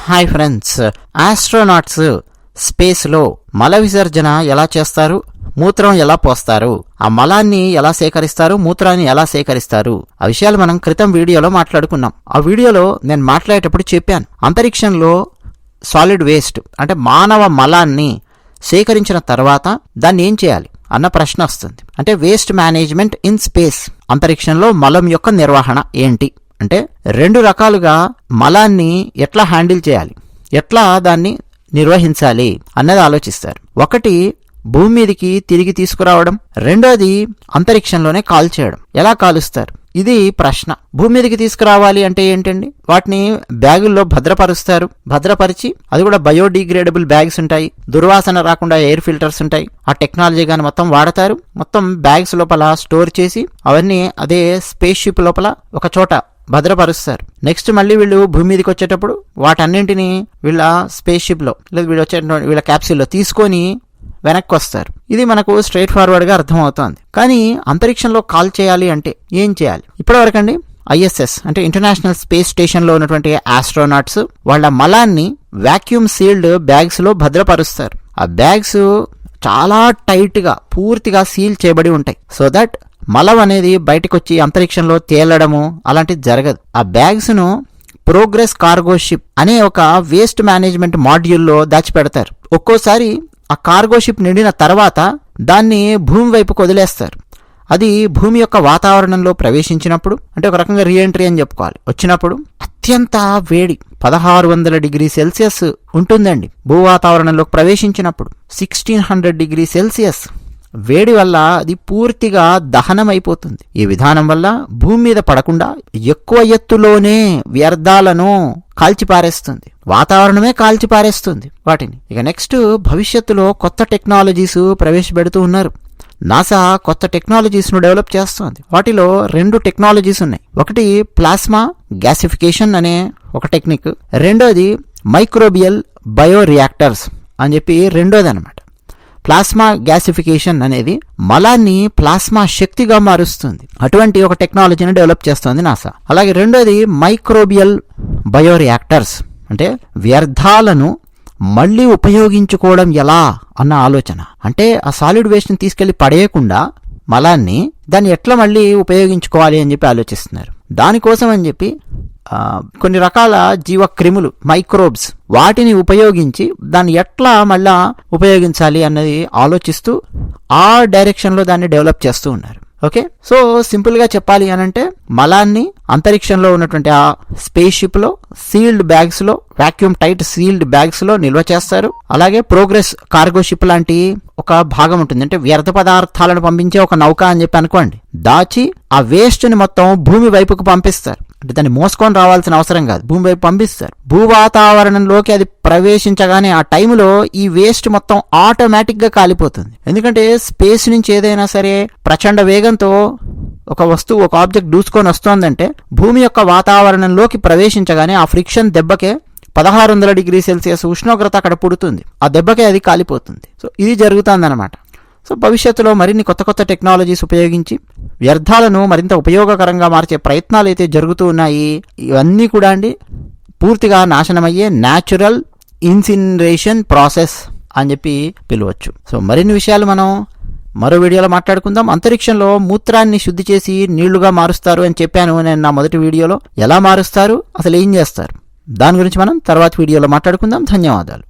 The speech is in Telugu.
హాయ్ ఫ్రెండ్స్, ఆస్ట్రోనాట్స్ స్పేస్లో మల విసర్జన ఎలా చేస్తారు, మూత్రం ఎలా పోస్తారు, ఆ మలాన్ని ఎలా సేకరిస్తారు, మూత్రాన్ని ఎలా సేకరిస్తారు, ఆ విషయాలు మనం క్రితం వీడియోలో మాట్లాడుకున్నాం. ఆ వీడియోలో నేను మాట్లాడేటప్పుడు చెప్పాను, అంతరిక్షంలో సాలిడ్ వేస్ట్ అంటే మానవ మలాన్ని సేకరించిన తర్వాత దాన్ని ఏం చేయాలి అన్న ప్రశ్న వస్తుంది. అంటే వేస్ట్ మేనేజ్మెంట్ ఇన్ స్పేస్, అంతరిక్షంలో మలం యొక్క నిర్వహణ ఏంటి అంటే రెండు రకాలుగా మలాన్ని ఎట్లా హ్యాండిల్ చేయాలి, ఎట్లా దాన్ని నిర్వహించాలి అన్నది ఆలోచిస్తారు. ఒకటి భూమి మీదకి తిరిగి తీసుకురావడం, రెండోది అంతరిక్షంలోనే కాల్చేయడం. ఎలా కాలుస్తారు ఇది ప్రశ్న. భూమి మీదకి తీసుకురావాలి అంటే ఏంటండి, వాటిని బ్యాగుల్లో భద్రపరిచి అది కూడా బయోడిగ్రేడబుల్ బ్యాగ్స్ ఉంటాయి, దుర్వాసన రాకుండా ఎయిర్ ఫిల్టర్స్ ఉంటాయి. ఆ టెక్నాలజీ గాని మొత్తం వాడతారు. మొత్తం బ్యాగ్స్ లోపల స్టోర్ చేసి అవన్నీ అదే స్పేస్ షిప్ లోపల ఒక చోట భద్రపరుస్తారు. నెక్స్ట్ మళ్ళీ వీళ్ళు భూమి మీదకి వచ్చేటప్పుడు వాటన్నింటినీ వీళ్ళ స్పేస్ షిప్ లో లేదా వీళ్ళ క్యాప్సిల్లో తీసుకొని వెనక్కి వస్తారు. ఇది మనకు స్ట్రైట్ ఫార్వర్డ్ గా అర్థమవుతోంది. కానీ అంతరిక్షంలో కాల్ చేయాలి అంటే ఏం చేయాలి? ఇప్పటివరకండి ISS అంటే ఇంటర్నేషనల్ స్పేస్ స్టేషన్ లో ఉన్నటువంటి ఆస్ట్రోనాట్స్ వాళ్ళ మలాన్ని వాక్యూమ్ సీల్డ్ బ్యాగ్స్ లో భద్రపరుస్తారు. ఆ బ్యాగ్స్ చాలా టైట్ గా పూర్తిగా సీల్ చేయబడి ఉంటాయి. సో దట్ మలం అనేది బయటకు వచ్చి అంతరిక్షంలో తేలడము అలాంటిది జరగదు. ఆ బ్యాగ్స్ ను ప్రోగ్రెస్ కార్గో షిప్ అనే ఒక వేస్ట్ మేనేజ్మెంట్ మాడ్యూల్లో దాచిపెడతారు. ఒక్కోసారి ఆ కార్గో షిప్ నిండిన తర్వాత దాన్ని భూమి వైపుకు వదిలేస్తారు. అది భూమి యొక్క వాతావరణంలో ప్రవేశించినప్పుడు అంటే ఒక రకంగా రీఎంట్రీ అని చెప్పుకోవాలి, వచ్చినప్పుడు అత్యంత వేడి 1600 డిగ్రీ సెల్సియస్ ఉంటుందండి. భూ వాతావరణంలోకి ప్రవేశించినప్పుడు 1600 డిగ్రీ సెల్సియస్ వేడి వల్ల అది పూర్తిగా దహనం అయిపోతుంది. ఈ విధానం వల్ల భూమి మీద పడకుండా ఎక్కువ ఎత్తులోనే వ్యర్థాలను కాల్చిపారేస్తుంది, వాతావరణమే కాల్చిపారేస్తుంది వాటిని. ఇక నెక్స్ట్ భవిష్యత్తులో కొత్త టెక్నాలజీస్ ప్రవేశపెడుతూ ఉన్నారు. నాసా కొత్త టెక్నాలజీస్ ను డెవలప్ చేస్తోంది. వాటిలో 2 టెక్నాలజీస్ ఉన్నాయి. ఒకటి ప్లాస్మా గ్యాసిఫికేషన్ అనే ఒక టెక్నిక్, రెండోది మైక్రోబియల్ బయోరియాక్టర్స్ అని చెప్పి రెండోది అనమాట. ప్లాస్మా గ్యాసిఫికేషన్ అనేది మలాన్ని ప్లాస్మా శక్తిగా మారుస్తుంది. అటువంటి ఒక టెక్నాలజీని డెవలప్ చేస్తోంది నాసా. అలాగే రెండోది మైక్రోబియల్ బయోరియాక్టర్స్ అంటే వ్యర్థాలను మళ్లీ ఉపయోగించుకోవడం ఎలా అన్న ఆలోచన. అంటే ఆ సాలిడ్ వేస్ట్ ని తీసుకెళ్లి పడేయకుండా మలాన్ని దాన్ని ఎట్లా మళ్ళీ ఉపయోగించుకోవాలి అని చెప్పి ఆలోచిస్తున్నారు. దానికోసం అని చెప్పి కొన్ని రకాల జీవక్రిములు మైక్రోబ్స్ వాటిని ఉపయోగించి దాన్ని ఎట్లా మళ్ళా ఉపయోగించాలి అన్నది ఆలోచిస్తూ ఆ డైరెక్షన్లో దాన్ని డెవలప్ చేస్తూ ఉన్నారు. ఓకే, సో సింపుల్ గా చెప్పాలి అనంటే మలాన్ని అంతరిక్షంలో ఉన్నటువంటి ఆ స్పేస్ షిప్ లో సీల్డ్ బ్యాగ్స్ లో వాక్యూమ్ టైట్ సీల్డ్ బ్యాగ్స్ లో నిల్వ చేస్తారు. అలాగే ప్రోగ్రెస్ కార్గో షిప్ లాంటి ఒక భాగం ఉంటుంది, అంటే వ్యర్థ పదార్థాలను పంపించే ఒక నౌక అని చెప్పి అనుకోండి. దాచి ఆ వేస్ట్ ని మొత్తం భూమి వైపుకు పంపిస్తారు. అంటే దాన్ని మోసుకొని రావాల్సిన అవసరం కాదు, భూమి వైపు పంపిస్తారు. భూ వాతావరణంలోకి అది ప్రవేశించగానే ఆ టైంలో ఈ వేస్ట్ మొత్తం ఆటోమేటిక్ గా కాలిపోతుంది. ఎందుకంటే స్పేస్ నుంచి ఏదైనా సరే ప్రచండ వేగంతో ఒక వస్తువు ఒక ఆబ్జెక్ట్ దూసుకొని వస్తోందంటే భూమి యొక్క వాతావరణంలోకి ప్రవేశించగానే ఆ ఫ్రిక్షన్ దెబ్బకే 1600 డిగ్రీ సెల్సియస్ ఉష్ణోగ్రత అక్కడ పుడుతుంది. ఆ దెబ్బకే అది కాలిపోతుంది. సో ఇది జరుగుతుందన్నమాట. సో భవిష్యత్తులో మరిన్ని కొత్త కొత్త టెక్నాలజీస్ ఉపయోగించి వ్యర్థాలను మరింత ఉపయోగకరంగా మార్చే ప్రయత్నాలు అయితే జరుగుతూ ఉన్నాయి. ఇవన్నీ కూడా అండి పూర్తిగా నాశనమయ్యే న్యాచురల్ ఇన్సినరేషన్ ప్రాసెస్ అని చెప్పి పిలవచ్చు. సో మరిన్ని విషయాలు మనం మరో వీడియోలో మాట్లాడుకుందాం. అంతరిక్షంలో మూత్రాన్ని శుద్ధి చేసి నీళ్లుగా మారుస్తారు అని చెప్పాను నేను నా మొదటి వీడియోలో. ఎలా మారుస్తారు, అసలు ఏం చేస్తారు, దాని గురించి మనం తర్వాత వీడియోలో మాట్లాడుకుందాం. ధన్యవాదాలు.